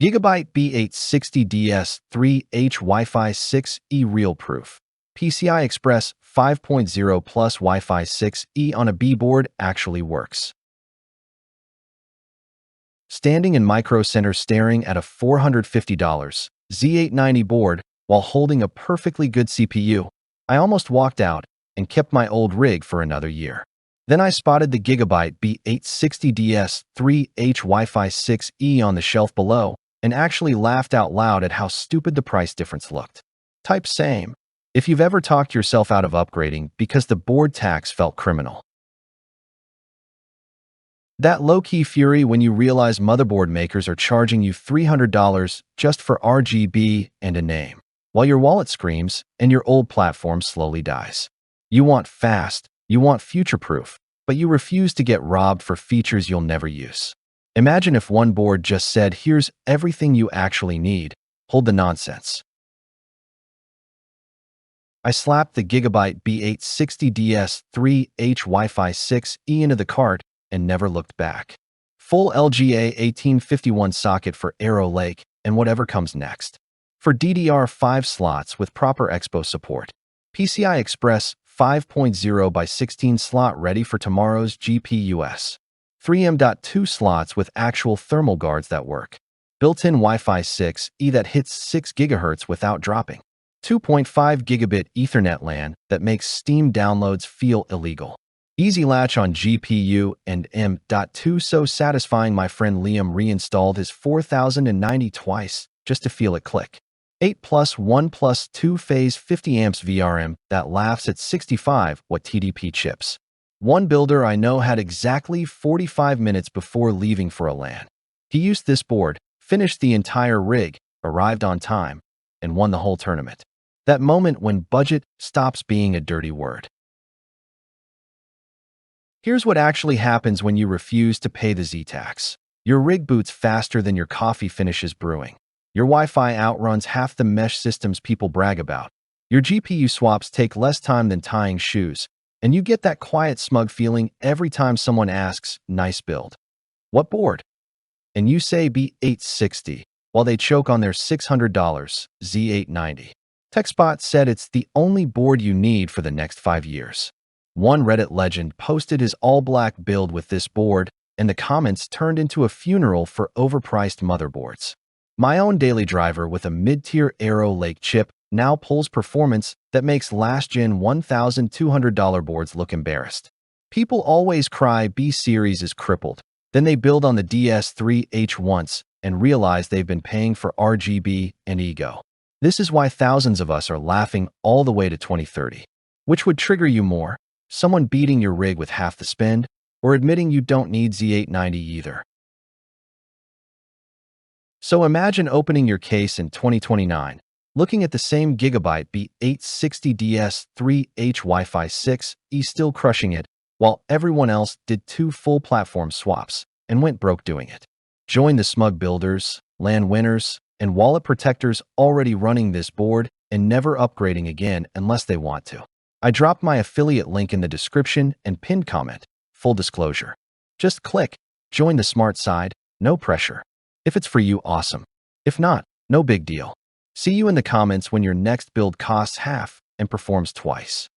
GIGABYTE B860 DS3H Wi-Fi 6E Real Proof. PCI Express 5.0 plus Wi-Fi 6E on a B board actually works. Standing in Micro Center staring at a $450 Z890 board while holding a perfectly good CPU, I almost walked out and kept my old rig for another year. Then I spotted the GIGABYTE B860 DS3H Wi-Fi 6E on the shelf below and actually laughed out loud at how stupid the price difference looked. Type same if you've ever talked yourself out of upgrading because the board tax felt criminal. That low-key fury when you realize motherboard makers are charging you $300 just for RGB and a name, while your wallet screams and your old platform slowly dies. You want fast, you want future-proof, but you refuse to get robbed for features you'll never use. Imagine if one board just said, here's everything you actually need, hold the nonsense. I slapped the GIGABYTE B860 DS3H Wi-Fi 6E into the cart and never looked back. Full LGA 1851 socket for Arrow Lake and whatever comes next. For DDR5 slots with proper Expo support. PCI Express 5.0 by 16 slot ready for tomorrow's GPUs. 3M.2 slots with actual thermal guards that work. Built-in Wi-Fi 6E that hits 6 GHz without dropping. 2.5 gigabit Ethernet LAN that makes Steam downloads feel illegal. Easy latch on GPU and M.2 so satisfying my friend Liam reinstalled his 4090 twice just to feel it click. 8+1+2 phase 50 amps VRM that laughs at 65 Watt TDP chips. One builder I know had exactly 45 minutes before leaving for a LAN. He used this board, finished the entire rig, arrived on time, and won the whole tournament. That moment when budget stops being a dirty word. Here's what actually happens when you refuse to pay the Z-tax. Your rig boots faster than your coffee finishes brewing. Your Wi-Fi outruns half the mesh systems people brag about. Your GPU swaps take less time than tying shoes, and you get that quiet smug feeling every time someone asks, nice build. What board? And you say B860, while they choke on their $600 Z890. TechSpot said it's the only board you need for the next 5 years. One Reddit legend posted his all-black build with this board, and the comments turned into a funeral for overpriced motherboards. My own daily driver with a mid-tier Arrow Lake chip now pulls performance that makes last-gen $1,200 boards look embarrassed. People always cry B-series is crippled. Then they build on the DS3H once and realize they've been paying for RGB and ego. This is why thousands of us are laughing all the way to 2030. Which would trigger you more? Someone beating your rig with half the spend, or admitting you don't need Z890 either? So imagine opening your case in 2029, looking at the same GIGABYTE B860 DS3H Wi-Fi 6E still crushing it, while everyone else did 2 full platform swaps and went broke doing it. Join the smug builders, LAN winners, and wallet protectors already running this board and never upgrading again unless they want to. I dropped my affiliate link in the description and pinned comment. Full disclosure. Just click, join the smart side, no pressure. If it's for you, awesome. If not, no big deal. See you in the comments when your next build costs half and performs twice.